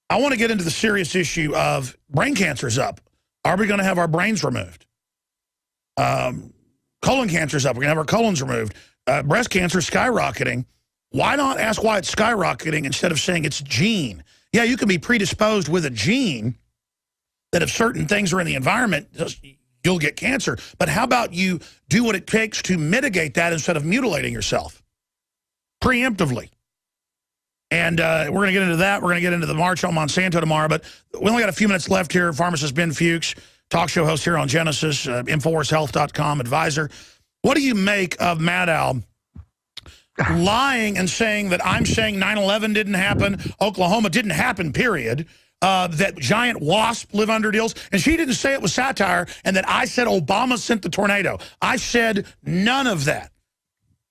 I want to get into the serious issue of brain cancer's up. Are we going to have our brains removed? Colon cancer's up. We're going to have our colons removed. Breast cancer is skyrocketing. Why not ask why it's skyrocketing instead of saying it's a gene? Yeah, you can be predisposed with a gene that if certain things are in the environment, you'll get cancer. But how about you do what it takes to mitigate that instead of mutilating yourself preemptively? And we're going to get into that. We're going to get into the March on Monsanto tomorrow. But we only got a few minutes left here. Pharmacist Ben Fuchs, talk show host here on Genesis, InfoWarsHealth.com advisor. What do you make of Maddow lying and saying that I'm saying 9/11 didn't happen, Oklahoma didn't happen, period, that giant wasps live under deals, and she didn't say it was satire, and that I said Obama sent the tornado. I said none of that.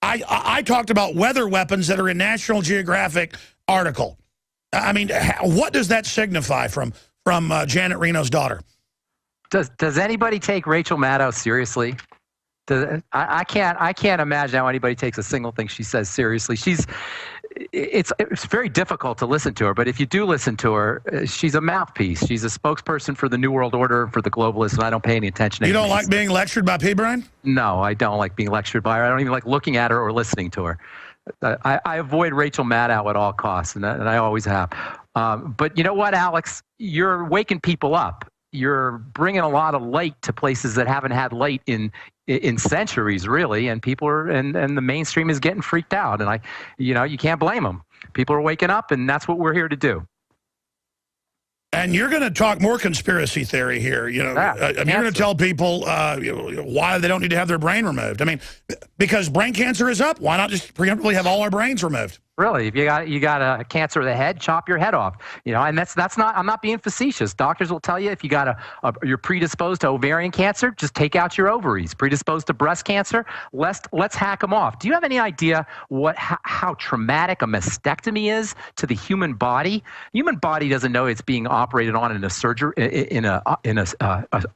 I talked about weather weapons that are in National Geographic article. I mean, what does that signify from Janet Reno's daughter? Does anybody take Rachel Maddow seriously? I can't imagine how anybody takes a single thing she says seriously. It's very difficult to listen to her, but if you do listen to her, she's a mouthpiece. She's a spokesperson for the New World Order, for the globalists, and I don't pay any attention to her. You don't like being lectured by P. Brian? No, I don't like being lectured by her. I don't even like looking at her or listening to her. I avoid Rachel Maddow at all costs, and I always have. But you know what, Alex? You're waking people up. You're bringing a lot of light to places that haven't had light in centuries, really, and people are and the mainstream is getting freaked out, and you can't blame them. People are waking up, and that's what we're here to do. And you're going to talk more conspiracy theory here. You're going to tell people why they don't need to have their brain removed. I mean, because brain cancer is up, why not just preemptively have all our brains removed? Really, if you got a cancer of the head, chop your head off. And that's not. I'm not being facetious. Doctors will tell you if you got you're predisposed to ovarian cancer, just take out your ovaries. Predisposed to breast cancer, let's hack them off. Do you have any idea how traumatic a mastectomy is to the human body? Human body doesn't know it's being operated on in a surgery in a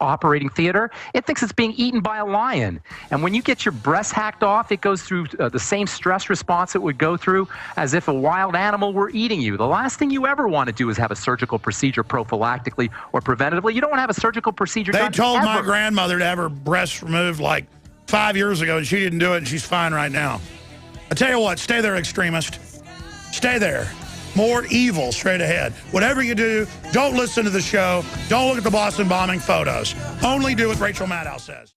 operating theater. It thinks it's being eaten by a lion. And when you get your breast hacked off, it goes through the same stress response it would go through as if a wild animal were eating you. The last thing you ever want to do is have a surgical procedure prophylactically or preventatively. You don't want to have a surgical procedure done. They told my grandmother to have her breasts removed like 5 years ago, and she didn't do it, and she's fine right now. I tell you what, stay there, extremist. Stay there. More evil straight ahead. Whatever you do, don't listen to the show. Don't look at the Boston bombing photos. Only do what Rachel Maddow says.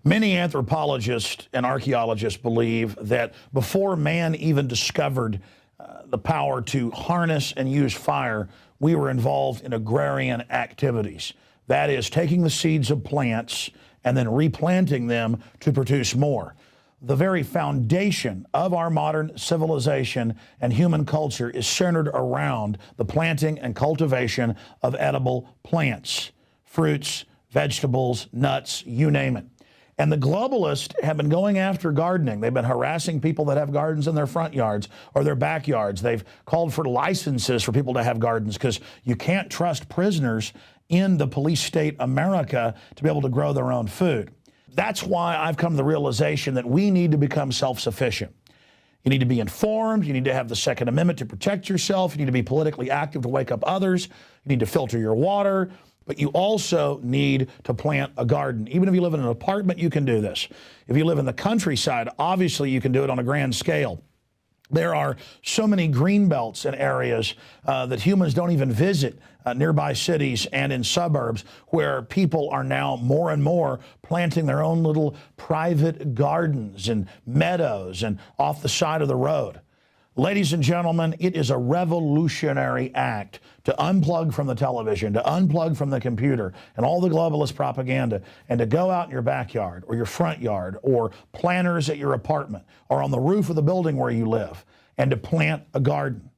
Many anthropologists and archaeologists believe that before man even discovered the power to harness and use fire, we were involved in agrarian activities. That is, taking the seeds of plants and then replanting them to produce more. The very foundation of our modern civilization and human culture is centered around the planting and cultivation of edible plants, fruits, vegetables, nuts, you name it. And the globalists have been going after gardening. They've been harassing people that have gardens in their front yards or their backyards. They've called for licenses for people to have gardens because you can't trust prisoners in the police state America to be able to grow their own food. That's why I've come to the realization that we need to become self-sufficient. You need to be informed. You need to have the Second Amendment to protect yourself. You need to be politically active to wake up others. You need to filter your water. But you also need to plant a garden. Even if you live in an apartment, you can do this. If you live in the countryside, obviously you can do it on a grand scale. There are so many green belts in areas that humans don't even visit, nearby cities and in suburbs, where people are now more and more planting their own little private gardens and meadows and off the side of the road. Ladies and gentlemen, it is a revolutionary act to unplug from the television, to unplug from the computer and all the globalist propaganda, and to go out in your backyard or your front yard or planters at your apartment or on the roof of the building where you live, and to plant a garden.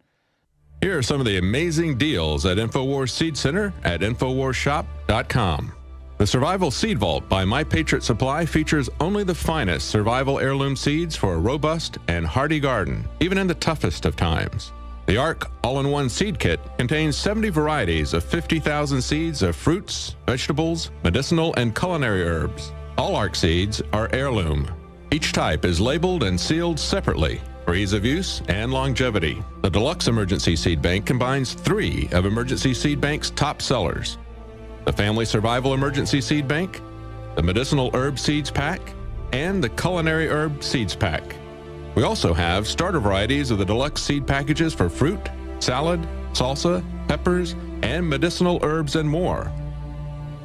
Here are some of the amazing deals at InfoWars Seed Center at InfoWarsShop.com. The Survival Seed Vault by My Patriot Supply features only the finest survival heirloom seeds for a robust and hardy garden, even in the toughest of times. The ARC All-in-One Seed Kit contains 70 varieties of 50,000 seeds of fruits, vegetables, medicinal, and culinary herbs. All ARC seeds are heirloom. Each type is labeled and sealed separately. for ease of use and longevity. The Deluxe Emergency Seed Bank combines 3 of Emergency Seed Bank's top sellers: the Family Survival Emergency Seed Bank, the Medicinal Herb Seeds Pack, and the Culinary Herb Seeds Pack. We also have starter varieties of the deluxe seed packages for fruit, salad, salsa, peppers, and medicinal herbs and more.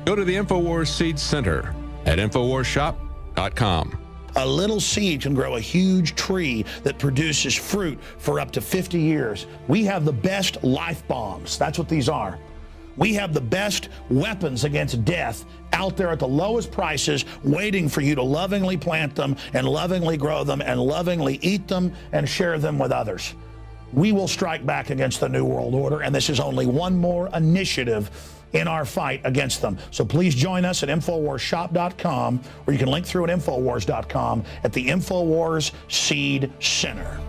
Go to the InfoWars Seed Center at InfoWarsShop.com. A little seed can grow a huge tree that produces fruit for up to 50 years. We have the best life bombs. That's what these are. We have the best weapons against death out there at the lowest prices, waiting for you to lovingly plant them and lovingly grow them and lovingly eat them and share them with others. We will strike back against the New World Order, and this is only one more initiative in our fight against them. So please join us at InfoWarsShop.com, or you can link through at Infowars.com at the InfoWars Seed Center.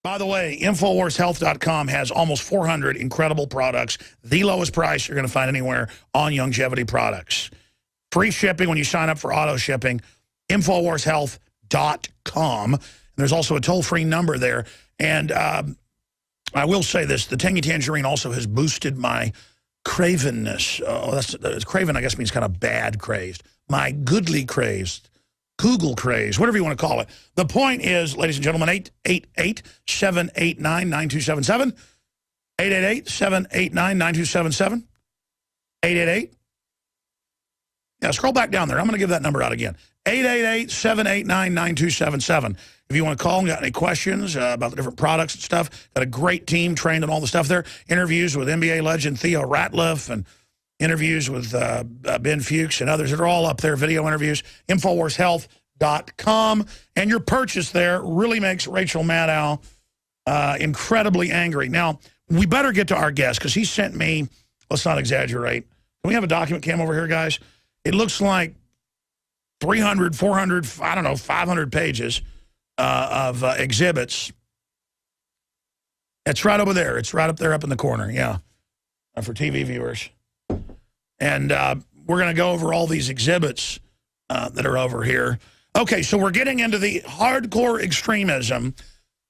By the way, InfoWarsHealth.com has almost 400 incredible products, the lowest price you're going to find anywhere on longevity products. Free shipping when you sign up for auto shipping, InfoWarsHealth.com. And there's also a toll-free number there. And I will say this, the Tangy Tangerine also has boosted my cravenness. Craven, I guess, means kind of bad crazed. My goodly crazed. Google craze, whatever you want to call it. The point is, ladies and gentlemen, 888-789-9277. 888-789-9277. 888. Yeah, scroll back down there. I'm going to give that number out again. 888-789-9277. If you want to call and got any questions about the different products and stuff, got a great team trained on all the stuff there. Interviews with NBA legend Theo Ratliff and interviews with Ben Fuchs and others that are all up there, video interviews, InfoWarsHealth.com. And your purchase there really makes Rachel Maddow incredibly angry. Now, we better get to our guest because he sent me, let's not exaggerate. Can we have a document cam over here, guys? It looks like 300, 400, I don't know, 500 pages of exhibits. It's right over there. It's right up there up in the corner, yeah, for TV viewers. And we're going to go over all these exhibits that are over here. Okay, so we're getting into the hardcore extremism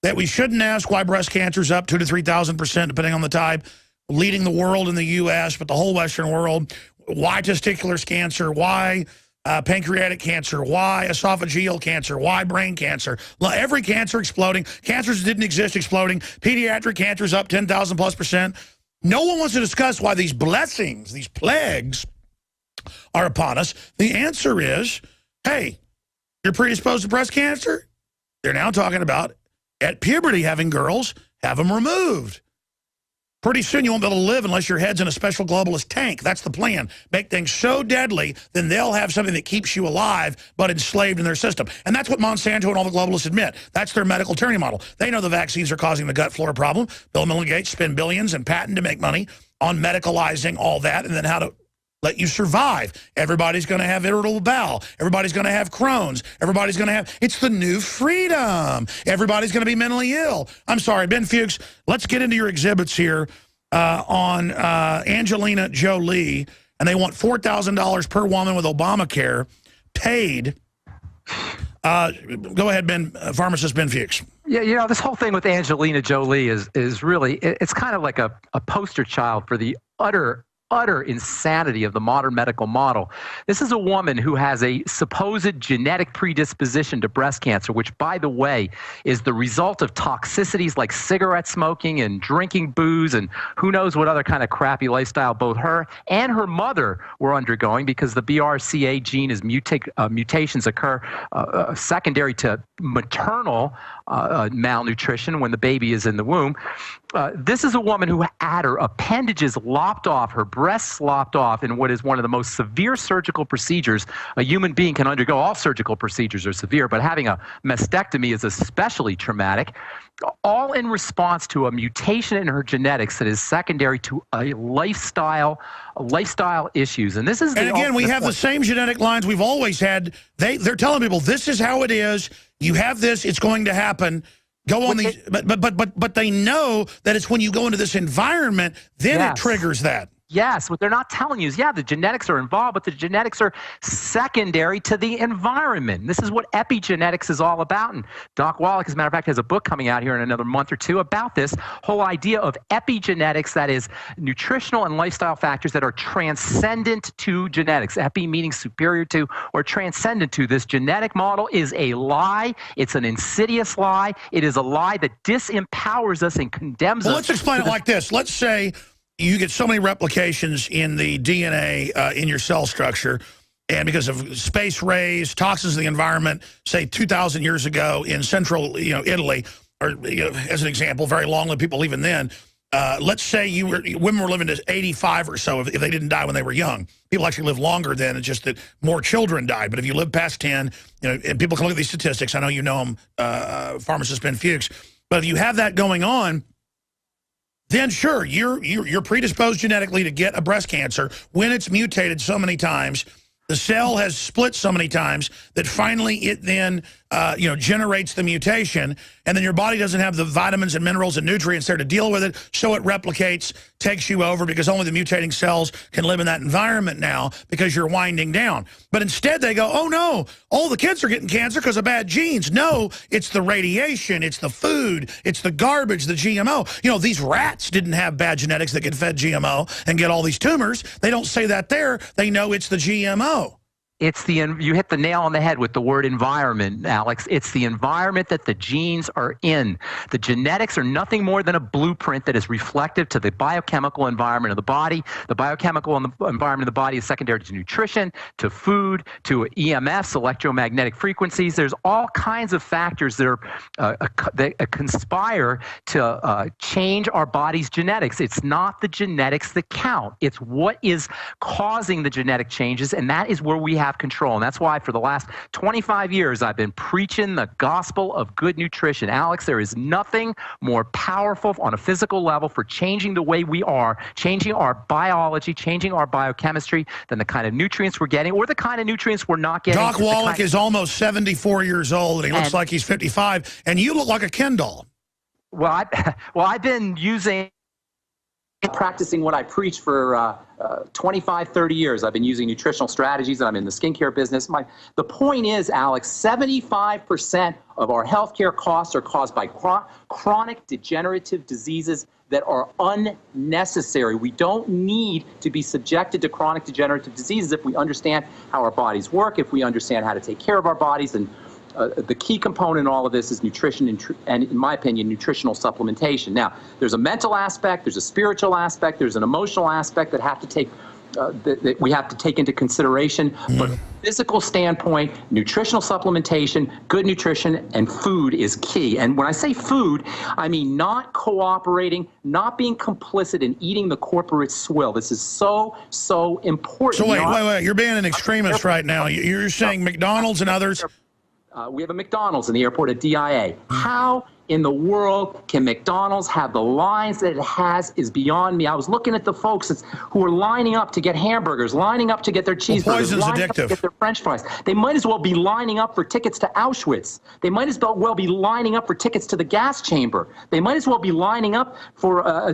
that we shouldn't ask why breast cancer is up 2,000 to 3,000%, depending on the type, leading the world in the U.S., but the whole Western world. Why testicular cancer? Why pancreatic cancer? Why esophageal cancer? Why brain cancer? Every cancer exploding. Cancers that didn't exist exploding. Pediatric cancer is up 10,000+%. No one wants to discuss why these blessings, these plagues, are upon us. The answer is, hey, you're predisposed to breast cancer? They're now talking about, at puberty, having girls have them removed. Pretty soon you won't be able to live unless your head's in a special globalist tank. That's the plan. Make things so deadly, then they'll have something that keeps you alive but enslaved in their system. And that's what Monsanto and all the globalists admit. That's their medical tyranny model. They know the vaccines are causing the gut flora problem. Bill and Melinda Gates spend billions and patent to make money on medicalizing all that and then how to let you survive. Everybody's going to have irritable bowel. Everybody's going to have Crohn's. Everybody's going to have, it's the new freedom. Everybody's going to be mentally ill. I'm sorry, Ben Fuchs, let's get into your exhibits here on Angelina Jolie, and they want $4,000 per woman with Obamacare paid. Go ahead, Pharmacist Ben Fuchs. Yeah, you know, this whole thing with Angelina Jolie is really, it's kind of like a poster child for the utter insanity of the modern medical model. This is a woman who has a supposed genetic predisposition to breast cancer, which, by the way, is the result of toxicities like cigarette smoking and drinking booze and who knows what other kind of crappy lifestyle both her and her mother were undergoing, because the BRCA gene is mutations occur secondary to maternal malnutrition when the baby is in the womb. This is a woman who had her appendages lopped off, her breasts lopped off in what is one of the most severe surgical procedures a human being can undergo. All surgical procedures are severe, but having a mastectomy is especially traumatic, all in response to a mutation in her genetics that is secondary to a lifestyle issues. And this is and again, we have the same genetic lines we've always had. They're telling people this is how it is. You have this, it's going to happen. Go on these, but they know that it's when you go into this environment, then it triggers that. Yes, what they're not telling you is, yeah, the genetics are involved, but the genetics are secondary to the environment. This is what epigenetics is all about. And Doc Wallach, as a matter of fact, has a book coming out here in another month or two about this whole idea of epigenetics, that is nutritional and lifestyle factors that are transcendent to genetics. Epi meaning superior to or transcendent to. This genetic model is a lie. It's an insidious lie. It is a lie that disempowers us and condemns us. Let's explain it like this. Let's say you get so many replications in the DNA in your cell structure, and because of space rays, toxins of the environment, say 2,000 years ago in central Italy, or as an example, very long-lived people even then, let's say women were living to 85 or so if they didn't die when they were young. People actually live longer then. It's just that more children died. But if you live past 10, and people can look at these statistics. I know you know them, Pharmacist Ben Fuchs. But if you have that going on, then sure, you're predisposed genetically to get a breast cancer when it's mutated so many times. The cell has split so many times that finally it then generates the mutation, and then your body doesn't have the vitamins and minerals and nutrients there to deal with it, so it replicates, takes you over, because only the mutating cells can live in that environment now because you're winding down. But instead they go, oh no, all the kids are getting cancer because of bad genes. No, it's the radiation, it's the food, it's the garbage, the GMO. These rats didn't have bad genetics that get fed GMO and get all these tumors. They don't say that there. They know it's the GMO. You hit the nail on the head with the word environment, Alex. It's the environment that the genes are in. The genetics are nothing more than a blueprint that is reflective to the biochemical environment of the body. The biochemical environment of the body is secondary to nutrition, to food, to EMFs, electromagnetic frequencies. There's all kinds of factors that conspire to change our body's genetics. It's not the genetics that count. It's what is causing the genetic changes, and that is where we have control. And that's why for the last 25 years, I've been preaching the gospel of good nutrition. Alex, there is nothing more powerful on a physical level for changing the way we are, changing our biology, changing our biochemistry than the kind of nutrients we're getting or the kind of nutrients we're not getting. Doc Wallach is almost 74 years old, and he looks like he's 55, and you look like a Ken doll. Well, I've been practicing what I preach for 25, 30 years. I've been using nutritional strategies, and I'm in the skincare business. The point is, Alex, 75% of our healthcare costs are caused by chronic degenerative diseases that are unnecessary. We don't need to be subjected to chronic degenerative diseases if we understand how our bodies work, if we understand how to take care of our bodies. And the key component in all of this is nutrition and, in my opinion, nutritional supplementation. Now, there's a mental aspect, there's a spiritual aspect, there's an emotional aspect that we have to take into consideration. But from a physical standpoint, nutritional supplementation, good nutrition, and food is key. And when I say food, I mean not cooperating, not being complicit in eating the corporate swill. This is so important. So wait. You're being an extremist right now. You're saying McDonald's and others. We have a McDonald's in the airport at DIA. How in the world can McDonald's have the lines that it has is beyond me. I was looking at the folks who are lining up to get hamburgers, lining up to get their cheeseburgers, lining up to get their French fries. They might as well be lining up for tickets to Auschwitz. They might as well be lining up for tickets to the gas chamber. They might as well be lining up for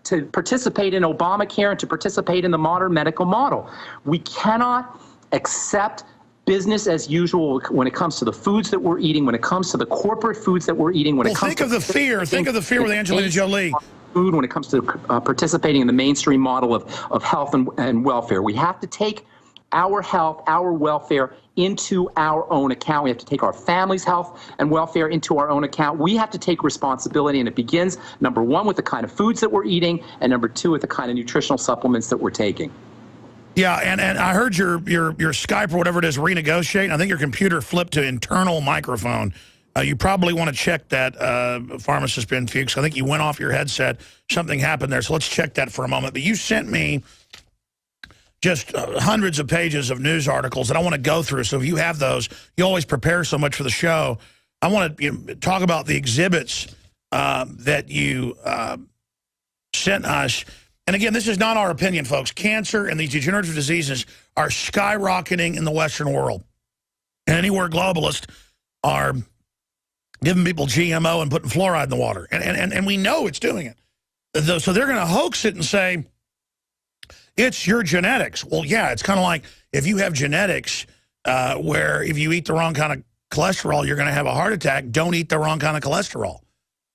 to participate in Obamacare and to participate in the modern medical model. We cannot accept business as usual when it comes to the foods that we're eating, when it comes to the corporate foods that we're eating, think of the fear with Angelina Jolie. Food, when it comes to participating in the mainstream model of health and welfare. We have to take our health, our welfare into our own account. We have to take our family's health and welfare into our own account. We have to take responsibility, and it begins, number one, with the kind of foods that we're eating, and number two, with the kind of nutritional supplements that we're taking. Yeah, and I heard your Skype or whatever it is renegotiate. I think your computer flipped to internal microphone. You probably want to check that, Pharmacist Ben Fuchs. I think you went off your headset. Something happened there, so let's check that for a moment. But you sent me just hundreds of pages of news articles that I want to go through. So if you have those, you always prepare so much for the show. I want to talk about the exhibits that you sent us. And again, this is not our opinion, folks. Cancer and these degenerative diseases are skyrocketing in the Western world. And anywhere globalists are giving people GMO and putting fluoride in the water. And we know it's doing it. So they're going to hoax it and say, it's your genetics. Well, yeah, it's kind of like if you have genetics where if you eat the wrong kind of cholesterol, you're going to have a heart attack. Don't eat the wrong kind of cholesterol.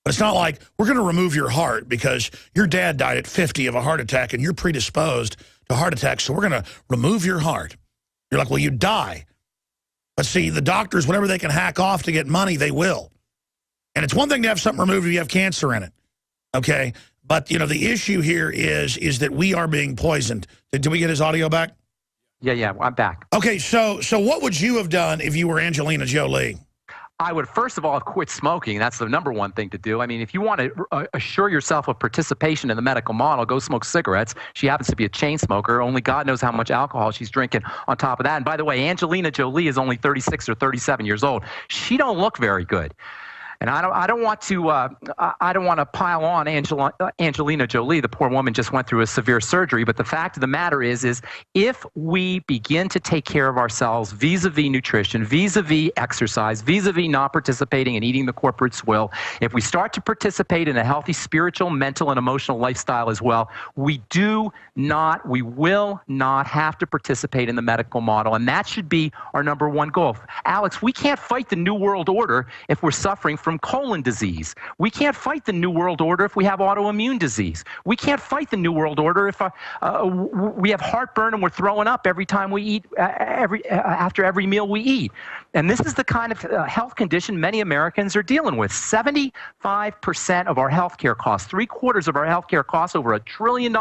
But it's not like we're going to remove your heart because your dad died at 50 of a heart attack and you're predisposed to heart attacks, so we're going to remove your heart. You're like, well, you die. But see, the doctors, whatever they can hack off to get money, they will. And it's one thing to have something removed if you have cancer in it, okay? But, you know, the issue here is that we are being poisoned. Did we get his audio back? Yeah, I'm back. Okay, so what would you have done if you were Angelina Jolie? I would first of all have quit smoking. That's the number one thing to do. I mean, if you want to assure yourself of participation in the medical model, go smoke cigarettes. She happens to be a chain smoker. Only God knows how much alcohol she's drinking on top of that. And by the way, Angelina Jolie is only 36 or 37 years old. She don't look very good. And I don't want to pile on Angelina Jolie. The poor woman just went through a severe surgery. But the fact of the matter is if we begin to take care of ourselves vis-a-vis nutrition, vis-a-vis exercise, vis-a-vis not participating in eating the corporate swill, if we start to participate in a healthy spiritual, mental, and emotional lifestyle as well, we will not have to participate in the medical model. And that should be our number one goal. Alex, we can't fight the New World Order if we're suffering from colon disease. We can't fight the New World Order if we have autoimmune disease. We can't fight the New World Order if we have heartburn and we're throwing up every time we eat, after every meal we eat. And this is the kind of health condition many Americans are dealing with. 75% of our healthcare costs, 3/4 of our healthcare costs, over $1 trillion,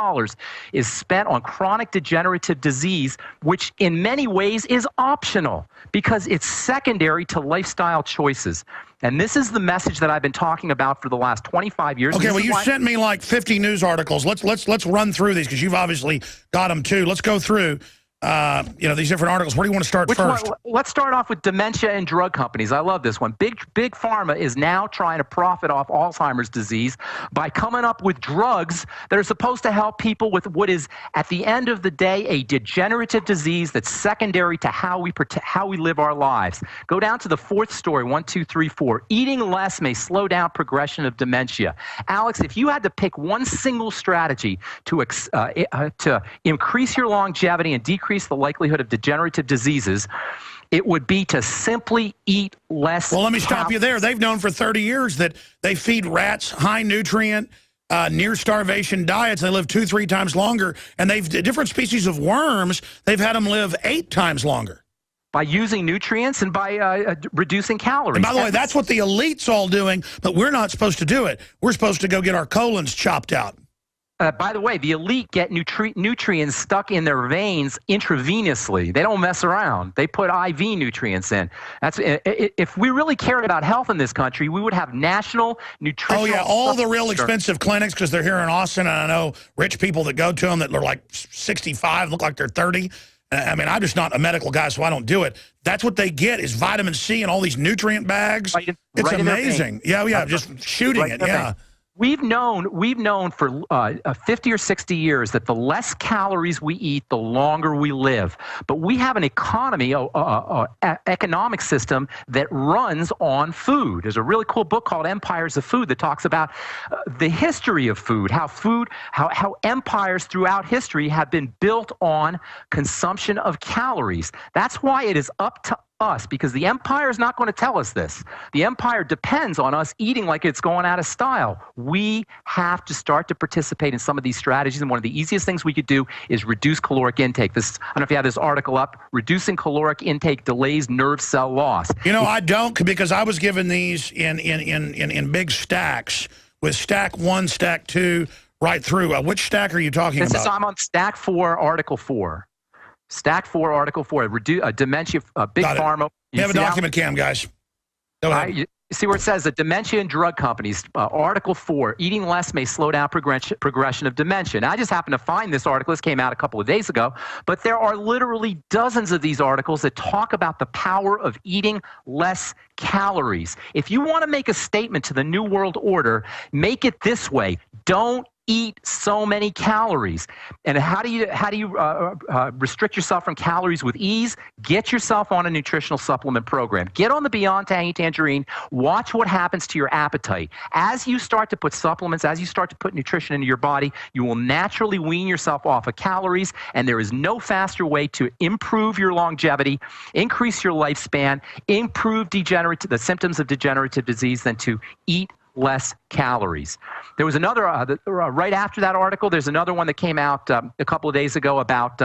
is spent on chronic degenerative disease, which in many ways is optional because it's secondary to lifestyle choices. And this is the message that I've been talking about for the last 25 years. Okay, well, you sent me like 50 news articles. Let's run through these because you've obviously got them too. Let's go through these different articles. Where do you want to start first? Let's start off with dementia and drug companies. I love this one. Big Pharma is now trying to profit off Alzheimer's disease by coming up with drugs that are supposed to help people with what is, at the end of the day, a degenerative disease that's secondary to how we live our lives. Go down to the fourth story, 1, 2, 3, 4. Eating less may slow down progression of dementia. Alex, if you had to pick one single strategy to increase your longevity and decrease the likelihood of degenerative diseases, it would be to simply eat less. Well, let me stop you there. They've known for 30 years that they feed rats high nutrient, near starvation diets. They live 2-3 times longer. And different species of worms, they've had them live 8 times longer. By using nutrients and by reducing calories. And by the way, that's what the elite's all doing, but we're not supposed to do it. We're supposed to go get our colons chopped out. By the way, the elite get nutrients stuck in their veins intravenously. They don't mess around. They put IV nutrients in. If we really cared about health in this country, we would have national nutritional. Oh, yeah, all the real expensive clinics, because they're here in Austin, and I know rich people that go to them that are like 65, look like they're 30. I mean, I'm just not a medical guy, so I don't do it. That's what they get is vitamin C and all these nutrient bags. It's amazing. Yeah, just shooting it, yeah. We've known for 50 or 60 years that the less calories we eat, the longer we live. But we have an economy, economic system that runs on food. There's a really cool book called Empires of Food that talks about the history of food, how empires throughout history have been built on consumption of calories. That's why it is up to us, because the empire is not going to tell us this. The empire depends on us eating like it's going out of style. We have to start to participate in some of these strategies, and one of the easiest things we could do is reduce caloric intake. I don't know if you have this article up. Reducing caloric intake delays nerve cell loss. You know, I don't, because I was given these in big stacks with stack 1, stack 2, right through. Which stack are you talking about? I'm on stack 4, article 4. Stack 4, Article 4, dementia, big pharma. You have a document, Cam, guys. Go ahead. You see where it says that dementia and drug companies, Article 4, eating less may slow down progression of dementia. Now, I just happened to find this article. This came out a couple of days ago. But there are literally dozens of these articles that talk about the power of eating less calories. If you want to make a statement to the New World Order, make it this way. Don't eat so many calories. And how do you restrict yourself from calories with ease? Get yourself on a nutritional supplement program. Get on the Beyond Tangy Tangerine. Watch what happens to your appetite. As you start to put supplements, as you start to put nutrition into your body, you will naturally wean yourself off of calories, and there is no faster way to improve your longevity, increase your lifespan, improve the symptoms of degenerative disease than to eat less calories. There was another, right after that article, there's another one that came out a couple of days ago about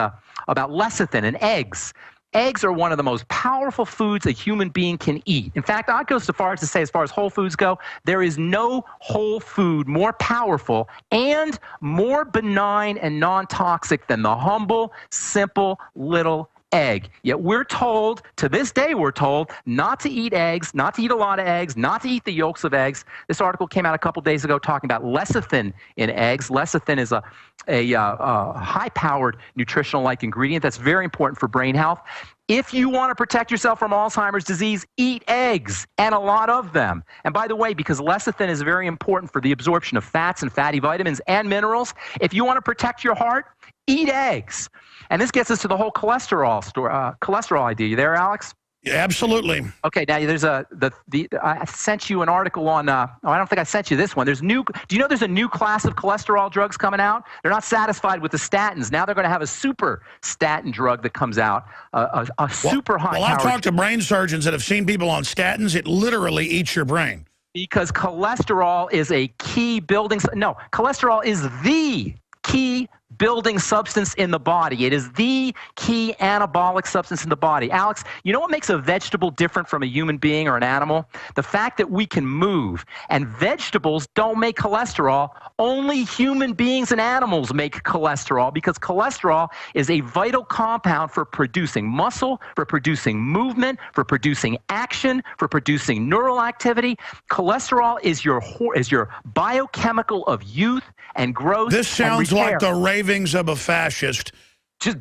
lecithin and eggs. Eggs are one of the most powerful foods a human being can eat. In fact, I'd go so far as to say, as far as whole foods go, there is no whole food more powerful and more benign and non-toxic than the humble, simple, little egg. Yet we're told, to this day we're told, not to eat eggs, not to eat a lot of eggs, not to eat the yolks of eggs. This article came out a couple days ago talking about lecithin in eggs. Lecithin is a high-powered nutritional-like ingredient that's very important for brain health. If you want to protect yourself from Alzheimer's disease, eat eggs, and a lot of them. And by the way, because lecithin is very important for the absorption of fats and fatty vitamins and minerals, if you want to protect your heart, eat eggs. And this gets us to the whole cholesterol idea. You there, Alex? Yeah, absolutely. Okay, now there's I sent you an article on, I don't think I sent you this one. Do you know there's a new class of cholesterol drugs coming out? They're not satisfied with the statins. Now they're going to have a super statin drug that comes out, a super high powered. Well, I've talked to brain surgeons that have seen people on statins. It literally eats your brain. Because cholesterol is a key cholesterol is the key building substance in the body. It is the key anabolic substance in the body. Alex, you know what makes a vegetable different from a human being or an animal? The fact that we can move. And vegetables don't make cholesterol. Only human beings and animals make cholesterol, because cholesterol is a vital compound for producing muscle, for producing movement, for producing action, for producing neural activity. Cholesterol is your biochemical of youth and growth. This sounds like the ravings of a fascist. Just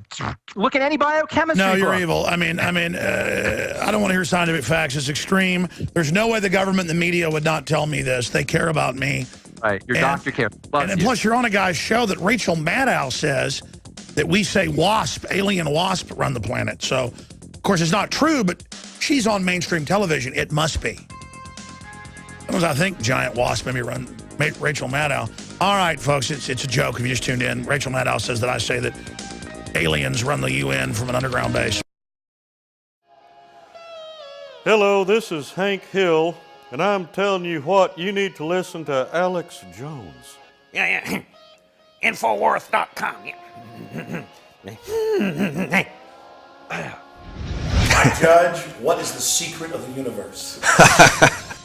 look at any biochemistry. No, you're evil. I mean, I don't want to hear scientific facts. It's extreme. There's no way the government and the media would not tell me this. They care about me. Right, your doctor cares. And plus, you're on a guy's show that Rachel Maddow says that we say alien wasp run the planet. So, of course, it's not true, but she's on mainstream television. It must be. Sometimes I think giant wasp maybe run Rachel Maddow. All right, folks, it's a joke if you just tuned in. Rachel Maddow says that I say that aliens run the UN from an underground base. Hello, this is Hank Hill, and I'm telling you what, you need to listen to Alex Jones. Yeah. Infowars.com. I judge, what is the secret of the universe?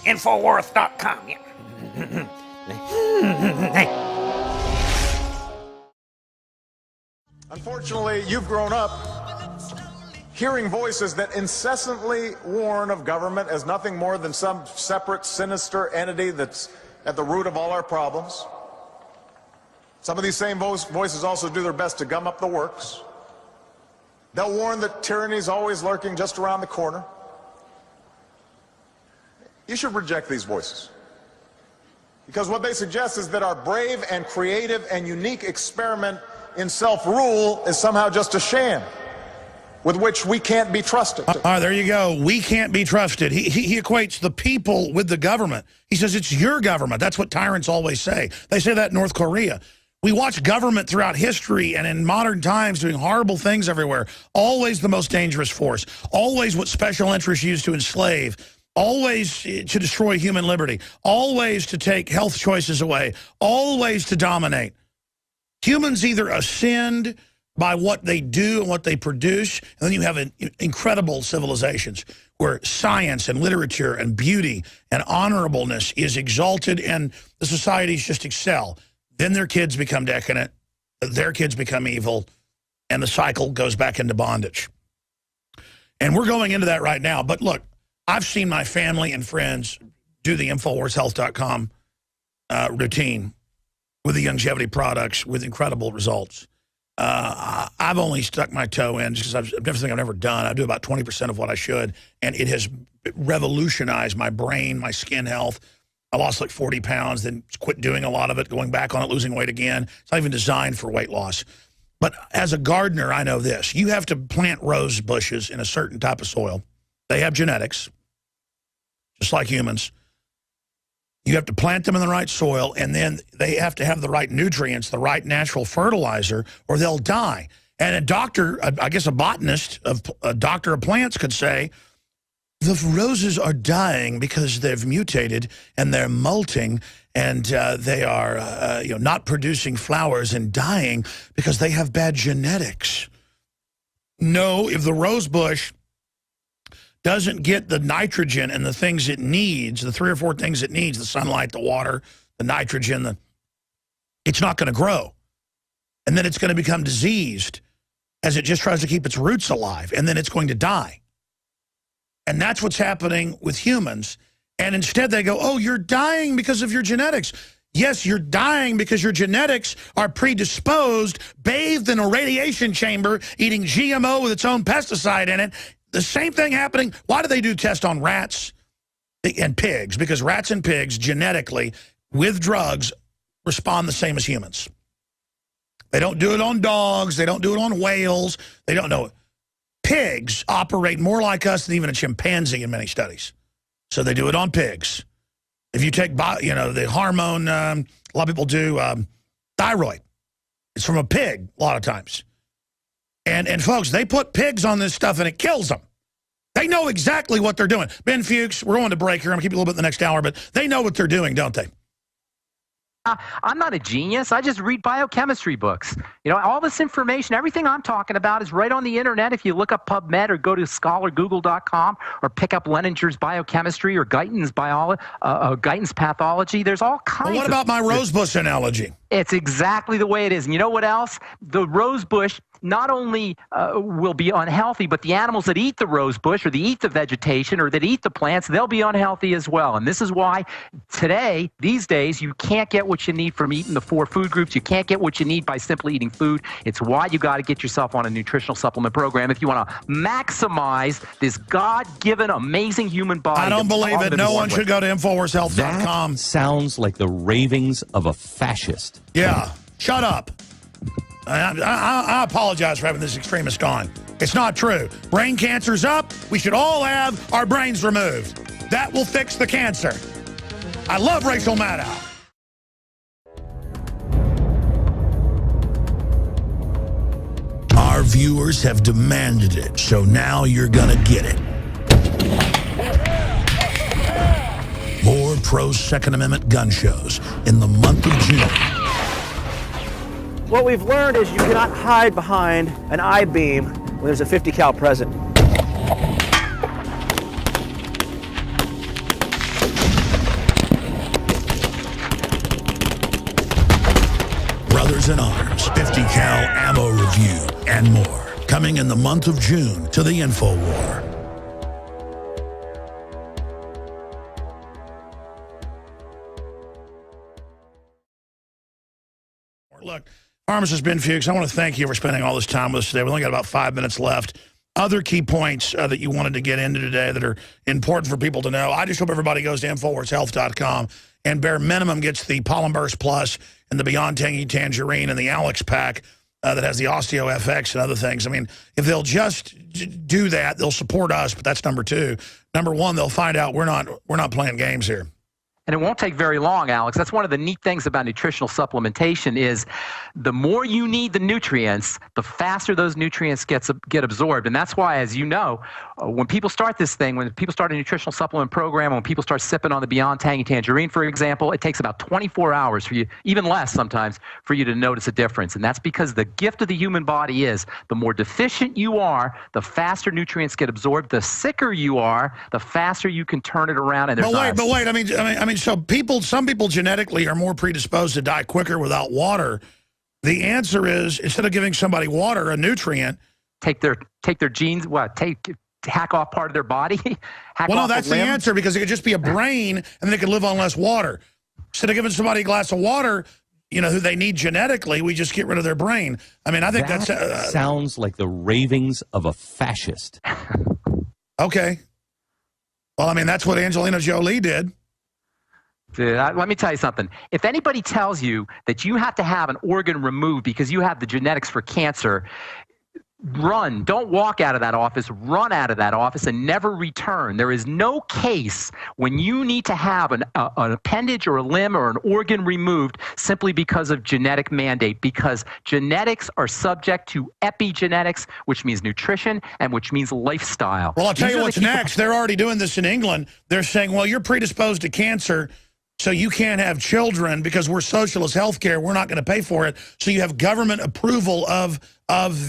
Infowars.com. Unfortunately, you've grown up hearing voices that incessantly warn of government as nothing more than some separate, sinister entity that's at the root of all our problems. Some of these same voices also do their best to gum up the works. They'll warn that tyranny is always lurking just around the corner. You should reject these voices, because what they suggest is that our brave and creative and unique experiment in self-rule is somehow just a sham with which we can't be trusted. All right, there you go. We can't be trusted. He equates the people with the government. He says it's your government. That's what tyrants always say. They say that in North Korea. We watch government throughout history and in modern times doing horrible things everywhere. Always the most dangerous force. Always what special interests use to enslave. Always to destroy human liberty. Always to take health choices away. Always to dominate. Humans either ascend by what they do and what they produce, and then you have incredible civilizations where science and literature and beauty and honorableness is exalted and the societies just excel. Then their kids become decadent, their kids become evil, and the cycle goes back into bondage. And we're going into that right now. But look, I've seen my family and friends do the InfoWarsHealth.com routine with the longevity products with incredible results. I've only stuck my toe in because everything I've never done. I do about 20% of what I should, and it has revolutionized my brain, my skin health, I lost like 40 pounds, then quit doing a lot of it, going back on it, losing weight again. It's not even designed for weight loss. But as a gardener, I know this. You have to plant rose bushes in a certain type of soil. They have genetics, just like humans. You have to plant them in the right soil, and then they have to have the right nutrients, the right natural fertilizer, or they'll die. And a doctor, I guess a botanist, a doctor of plants could say, the roses are dying because they've mutated and they're molting and they are not producing flowers and dying because they have bad genetics. No, if the rose bush doesn't get the nitrogen and the things it needs, the 3 or 4 things it needs, the sunlight, the water, the nitrogen, it's not going to grow. And then it's going to become diseased as it just tries to keep its roots alive, and then it's going to die. And that's what's happening with humans. And instead they go, oh, you're dying because of your genetics. Yes, you're dying because your genetics are predisposed, bathed in a radiation chamber, eating GMO with its own pesticide in it. The same thing happening. Why do they do tests on rats and pigs? Because rats and pigs genetically, with drugs, respond the same as humans. They don't do it on dogs. They don't do it on whales. They don't know it. Pigs operate more like us than even a chimpanzee in many studies. So they do it on pigs. If you take, the hormone, a lot of people do thyroid. It's from a pig a lot of times. And folks, they put pigs on this stuff and it kills them. They know exactly what they're doing. Ben Fuchs, we're going to break here. I'm going to keep you a little bit in the next hour, but they know what they're doing, don't they? I'm not a genius. I just read biochemistry books. All this information, everything I'm talking about is right on the internet. If you look up PubMed or go to scholargoogle.com or pick up Leninger's biochemistry or Guyton's Guyton's pathology, there's all kinds of... What about my rosebush analogy? It's exactly the way it is. And you know what else? The rosebush not only will be unhealthy, but the animals that eat the rosebush or that eat the vegetation or that eat the plants, they'll be unhealthy as well. And this is why today, these days, you can't get what you need from eating the 4 food groups. You can't get what you need by simply eating food. It's why you got to get yourself on a nutritional supplement program if you want to maximize this God-given, amazing human body. I don't believe it. No one should go to InfoWarsHealth.com. That sounds like the ravings of a fascist. Yeah, shut up. I apologize for having this extremist on. It's not true. Brain cancer's up. We should all have our brains removed. That will fix the cancer. I love Rachel Maddow. Our viewers have demanded it, so now you're gonna get it. More pro-Second Amendment gun shows in the month of June. What we've learned is you cannot hide behind an I-beam when there's a 50 cal present. Brothers in Arms, 50 cal ammo review, and more. Coming in the month of June to the InfoWar. Look, Pharmacist Ben Fuchs, I want to thank you for spending all this time with us today. We've only got about 5 minutes left. Other key points that you wanted to get into today that are important for people to know. I just hope everybody goes to InfoWarsHealth.com and bare minimum gets the Pollen Burst Plus and the Beyond Tangy Tangerine and the Alex Pack that has the Osteo FX and other things. I mean, if they'll just do that, they'll support us, but that's number 2. Number 1, they'll find out we're not playing games here. And it won't take very long, Alex. That's one of the neat things about nutritional supplementation is the more you need the nutrients, the faster those nutrients get absorbed. And that's why, as you know, when people start this thing, when people start a nutritional supplement program, when people start sipping on the Beyond Tangy Tangerine, for example, it takes about 24 hours for you, even less sometimes, for you to notice a difference. And that's because the gift of the human body is the more deficient you are, the faster nutrients get absorbed. The sicker you are, the faster you can turn it around. And But wait. I mean, so some people genetically are more predisposed to die quicker without water. The answer is, instead of giving somebody water, a nutrient, take their genes, hack off part of their body? No, that's the answer, because it could just be a brain and then they could live on less water. Instead of giving somebody a glass of water, who they need genetically, we just get rid of their brain. I mean, I think that sounds like the ravings of a fascist. Okay. Well, I mean, that's what Angelina Jolie did. Dude, let me tell you something. If anybody tells you that you have to have an organ removed because you have the genetics for cancer, run. Don't walk out of that office. Run out of that office and never return. There is no case when you need to have an appendage or a limb or an organ removed simply because of genetic mandate, because genetics are subject to epigenetics, which means nutrition and which means lifestyle. Well, I'll tell These you are the what's people- next. They're already doing this in England. They're saying, well, you're predisposed to cancer, so you can't have children because we're socialist healthcare. We're not going to pay for it. So you have government approval of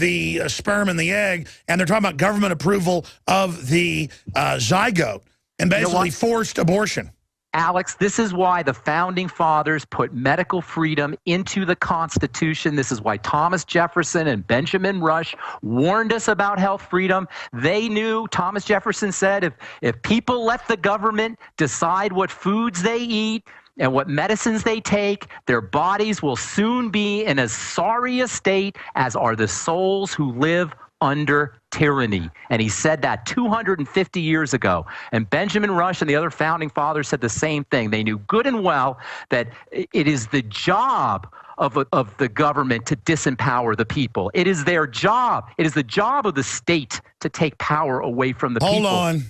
the sperm and the egg, and they're talking about government approval of the zygote, and basically forced abortion. Alex, this is why the founding fathers put medical freedom into the Constitution. This is why Thomas Jefferson and Benjamin Rush warned us about health freedom. They knew, Thomas Jefferson said, if people let the government decide what foods they eat and what medicines they take, their bodies will soon be in as sorry a state as are the souls who live under tyranny. And he said that 250 years ago. And Benjamin Rush and the other founding fathers said the same thing. They knew good and well that it is the job of the government to disempower the people. It is their job. It is the job of the state to take power away from the people. Hold on.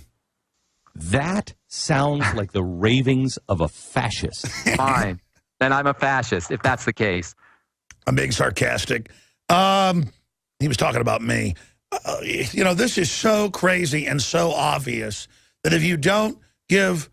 That sounds like the ravings of a fascist. Fine. Then I'm a fascist, if that's the case. I'm being sarcastic. He was talking about me. You know, this is so crazy and so obvious that if you don't give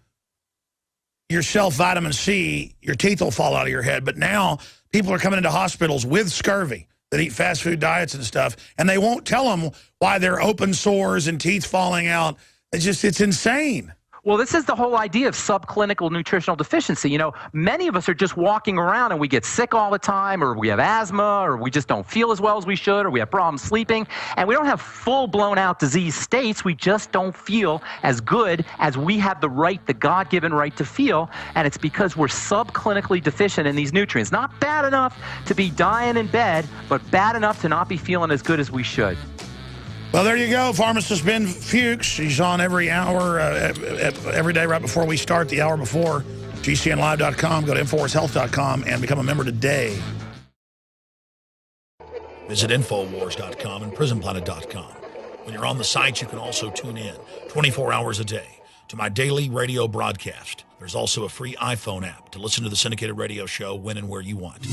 yourself vitamin C, your teeth will fall out of your head. But now people are coming into hospitals with scurvy that eat fast food diets and stuff, and they won't tell them why they're open sores and teeth falling out. It's insane. Well, this is the whole idea of subclinical nutritional deficiency. You know, many of us are just walking around and we get sick all the time, or we have asthma, or we just don't feel as well as we should, or we have problems sleeping, and we don't have full-blown out disease states. We just don't feel as good as we have the right, the God-given right to feel, and it's because we're subclinically deficient in these nutrients. Not bad enough to be dying in bed, but bad enough to not be feeling as good as we should. Well, there you go. Pharmacist Ben Fuchs. He's on every hour, every day right before we start, the hour before. GCNlive.com. Go to InfoWarsHealth.com and become a member today. Visit InfoWars.com and PrisonPlanet.com. When you're on the site, you can also tune in 24 hours a day to my daily radio broadcast. There's also a free iPhone app to listen to the syndicated radio show when and where you want.